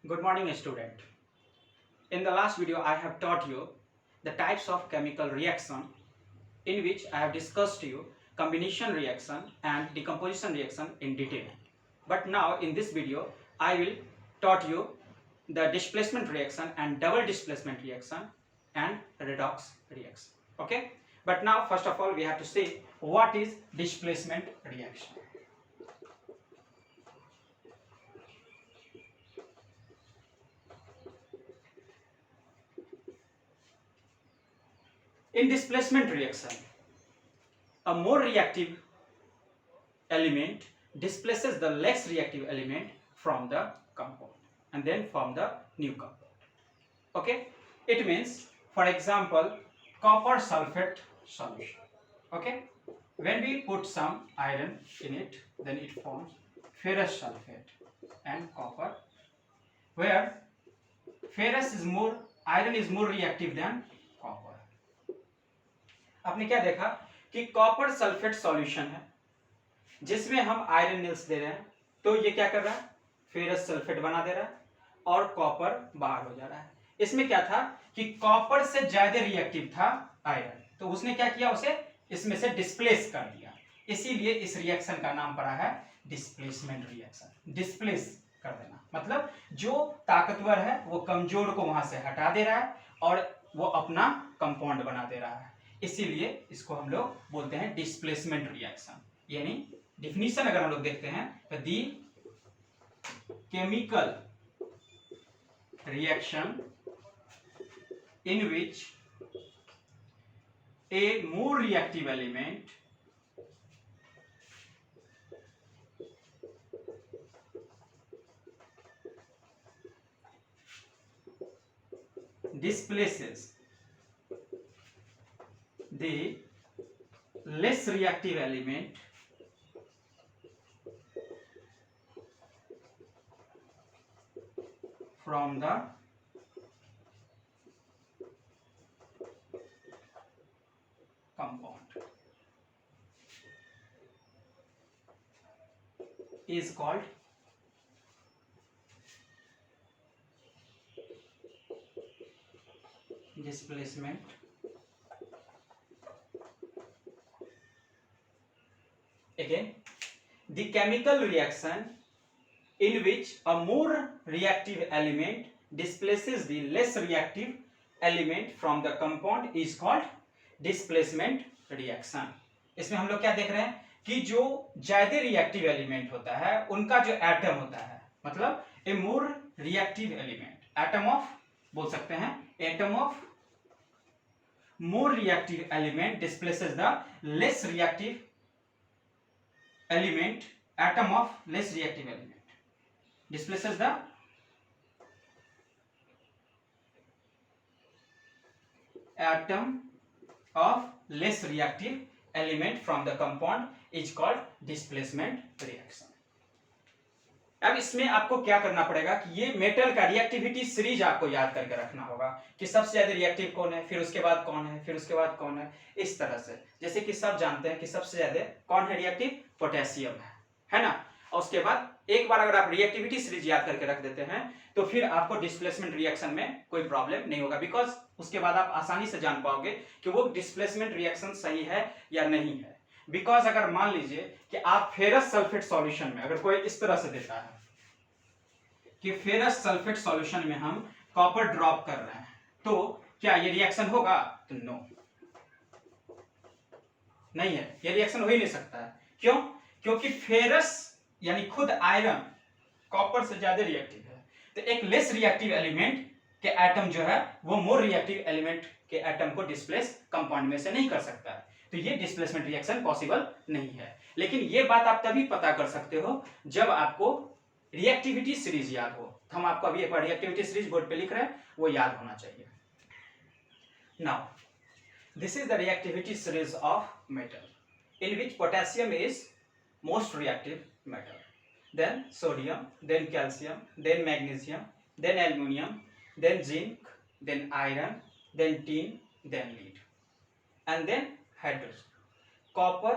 Good morning, student. In the last video, I have taught you the types of chemical reaction in which I have discussed you combination reaction and decomposition reaction in detail. But now in this video, I will taught you the displacement reaction and double displacement reaction and redox reaction. Okay? But now first of all, we have to say what is displacement reaction. In displacement reaction, a more reactive element displaces the less reactive element from the compound and then form the new compound. Okay, it means, for example, copper sulfate solution. Okay, when we put some iron in it, then it forms ferrous sulfate and copper, where ferrous is more, iron is more reactive than copper. आपने क्या देखा कि copper sulphate solution है जिसमें हम iron Niels दे रहे हैं, तो ये क्या कर रहा है, फेरस सल्फेट बना दे रहा है और कॉपर बाहर हो जा रहा है। इसमें क्या था कि कॉपर से ज्यादा रिएक्टिव था आयरन, तो उसने क्या किया, उसे इसमें से डिस्प्लेस कर दिया। इसीलिए इस रिएक्शन का नाम पड़ा है डिस्प्लेसमेंट रिएक्शन। डिस्प्लेस कर देना मतलब जो ताकतवर है वो कमजोर को वहां से हटा दे रहा है और वो अपना कंपाउंड बना दे रहा है। इसीलिए इसको हम लोग बोलते हैं डिस्प्लेसमेंट रिएक्शन। यानी डिफिनीशन अगर हम लोग देखते हैं तो the chemical reaction in which A more reactive element displaces the less reactive element from the compound is called displacement again the chemical reaction in which a more reactive element displaces the less reactive element from the compound is called displacement reaction. इसमें हम लोग क्या देख रहे हैं कि जो ज्यादा रिएक्टिव एलिमेंट होता है उनका जो एटम होता है, मतलब a more reactive element, atom of बोल सकते हैं, atom of more reactive element displaces the less reactive element, atom of less reactive element displaces the atom of less reactive element from the compound is called displacement reaction. अब इसमें आपको क्या करना पड़ेगा कि ये मेटल का रिएक्टिविटी सीरीज आपको याद करके रखना होगा कि सबसे ज्यादा रिएक्टिव कौन है, फिर उसके बाद कौन है, फिर उसके बाद कौन है, इस तरह से। जैसे कि सब जानते हैं कि सबसे ज्यादा कौन है रिएक्टिव, पोटेशियम है ना। और उसके बाद एक बार अगर आप रिएक्टिविटी सीरीज याद करके रख देते हैं तो फिर आपको डिस्प्लेसमेंट रिएक्शन में कोई प्रॉब्लम नहीं होगा, बिकॉज उसके बाद आप आसानी से जान पाओगे कि वो डिस्प्लेसमेंट रिएक्शन सही है या नहीं है। बिकॉज अगर मान लीजिए कि आप फेरस सल्फेट सॉल्यूशन में अगर कोई इस तरह से देता है कि फेरस सल्फेट सॉल्यूशन में हम कॉपर ड्रॉप कर रहे हैं, तो क्या ये रिएक्शन होगा, तो नो, नहीं है, ये रिएक्शन हो ही नहीं सकता है। क्यों? क्योंकि फेरस यानी खुद आयरन कॉपर से ज्यादा रिएक्टिव है, तो एक लेस रिएक्टिव एलिमेंट के एटम जो है वो मोर रिएक्टिव एलिमेंट के एटम को डिस्प्लेस कंपाउंड में से नहीं कर सकता है, तो ये डिस्प्लेसमेंट रिएक्शन पॉसिबल नहीं है। लेकिन ये बात आप तभी पता कर सकते हो जब आपको रिएक्टिविटी सीरीज याद हो। तो हम आपको अभी एक बार रिएक्टिविटी सीरीज बोर्ड पे लिख रहे हैं, वो याद होना चाहिए। Now this is the reactivity series of metal in which potassium is most reactive metal, then sodium, then calcium, then magnesium, then aluminium, then zinc, then iron, then tin, then lead, and then hydrogen, copper,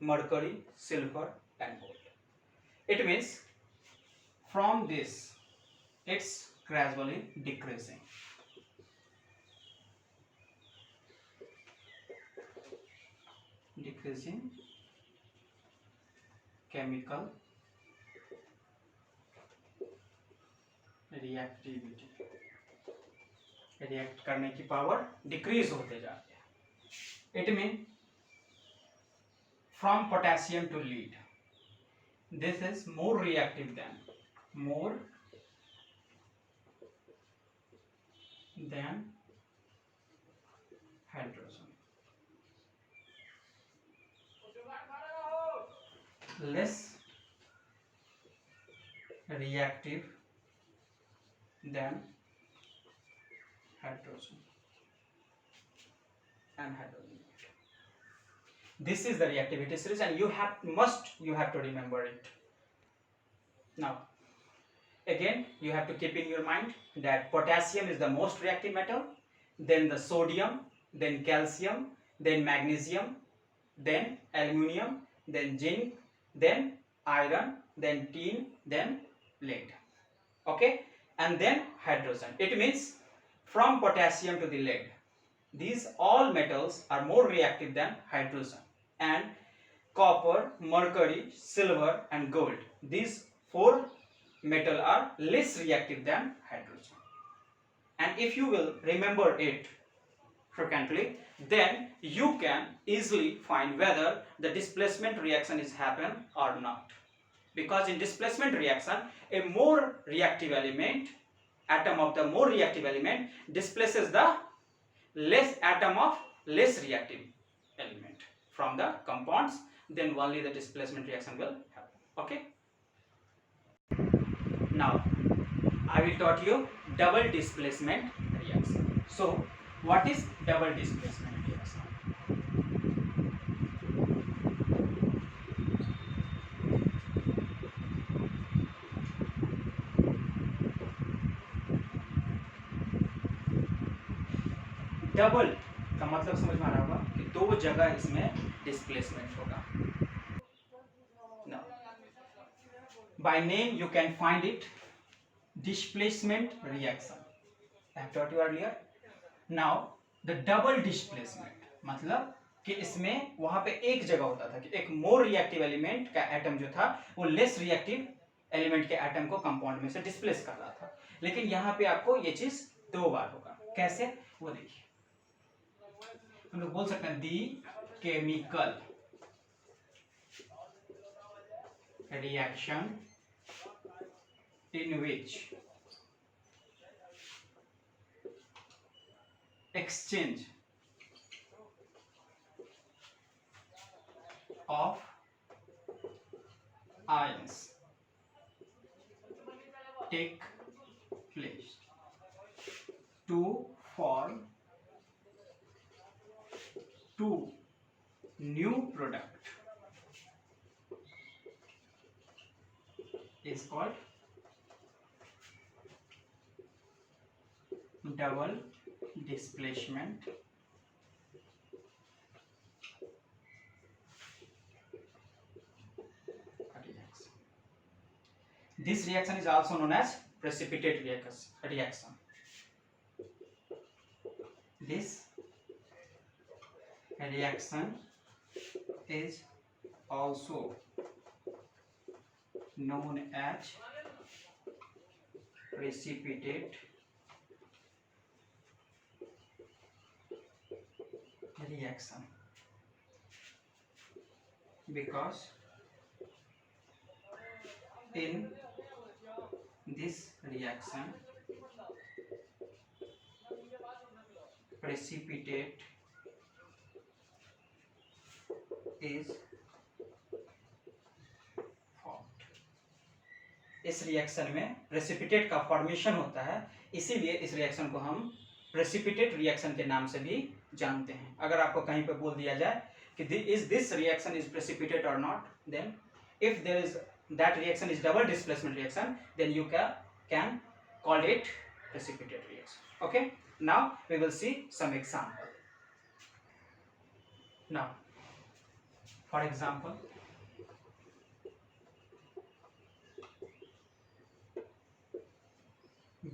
mercury, silver and gold. It means from this it's gradually decreasing. Decreasing chemical reactivity, react करने की power decrease होते जाती है. It mean from potassium to lead, this is more reactive than hydrogen, less reactive than hydrogen and hydrogen. This is the reactivity series, and you have to remember it. Now again, you have to keep in your mind that potassium is the most reactive metal, then the sodium, then calcium, then magnesium, then aluminium, then zinc, then iron, then tin, then lead. Okay, and then hydrogen. It means from potassium to the lead, these all metals are more reactive than hydrogen, and copper, mercury, silver and gold, these four metal are less reactive than hydrogen. And if you will remember it frequently, then you can easily find whether the displacement reaction is happen or not. Because in displacement reaction, a more reactive element, atom of the more reactive element displaces the less atom of less reactive element from the compounds, then only the displacement reaction will happen. Okay. Now I will taught you double displacement reaction. So what is double displacement reaction? Double का मतलब समझ में आ रहा होगा कि दो जगह इसमें डिस्प्लेसमेंट होगा. Now, by name you can find it displacement reaction. I have taught you earlier. Now, the double displacement मतलब कि इसमें वहां पे एक जगह होता था कि एक मोर रिएक्टिव एलिमेंट का एटम जो था वो लेस रिएक्टिव एलिमेंट के एटम को कंपाउंड में से डिस्प्लेस कर रहा था, लेकिन यहाँ पे आपको ये चीज दो बार होगा. कैसे वो देखिए, हम लोग बोल सकते हैं the chemical reaction in which exchange of ions take place to form two new product is called double displacement reaction. This reaction is also known as precipitate reaction. This reaction is also known as precipitate reaction because in this reaction precipitate is formed. इस reaction में precipitate का formation होता है, इसीलिए इस reaction को हम precipitate reaction के नाम से भी जानते हैं. अगर आपको कहीं पे बोल दिया जाए कि is this reaction is precipitate और not, then if there is that reaction is double displacement reaction, then you can call it precipitate reaction. Okay, now we will see some example. Now for example,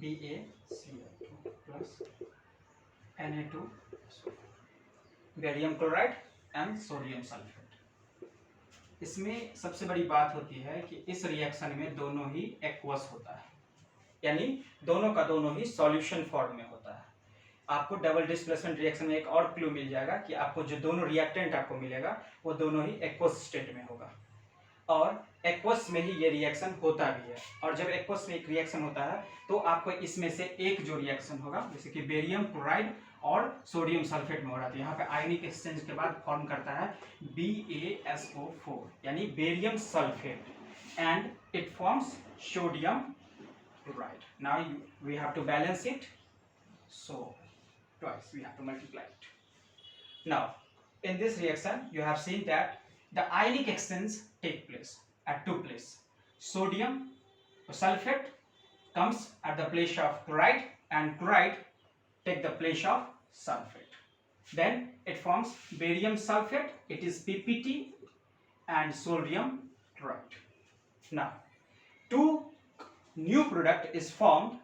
BaCl2 plus Na2 barium chloride and sodium sulphate. इसमें सबसे बड़ी बात होती है कि इस reaction में दोनों ही एक्वस होता है, यानी दोनों का दोनों ही सॉल्यूशन फॉर्म में होता है। आपको डबल डिस्प्लेसमेंट रिएक्शन में एक और क्लू मिल जाएगा कि आपको जो दोनों रिएक्टेंट आपको मिलेगा वो दोनों ही एक्वस स्टेट में होगा, और एक्वस में ही ये रिएक्शन होता भी है। और जब एक्वस में एक रिएक्शन होता है तो आपको इसमें से एक जो रिएक्शन होगा, जैसे कि बेरियम क्लोराइड और सोडियम सल्फेट में हो रहा है, यहाँ पे आयनिक एक्सचेंज के बाद फॉर्म करता है BaSO4 यानी barium sulphate, and it forms sodium chloride. Now we have to balance it, so twice we have to multiply it. Now in this reaction you have seen that the ionic exchange take place at two places. Sodium sulfate comes at the place of chloride and chloride take the place of sulfate. Then it forms barium sulfate, it is PPT, and sodium chloride. Now two new product is formed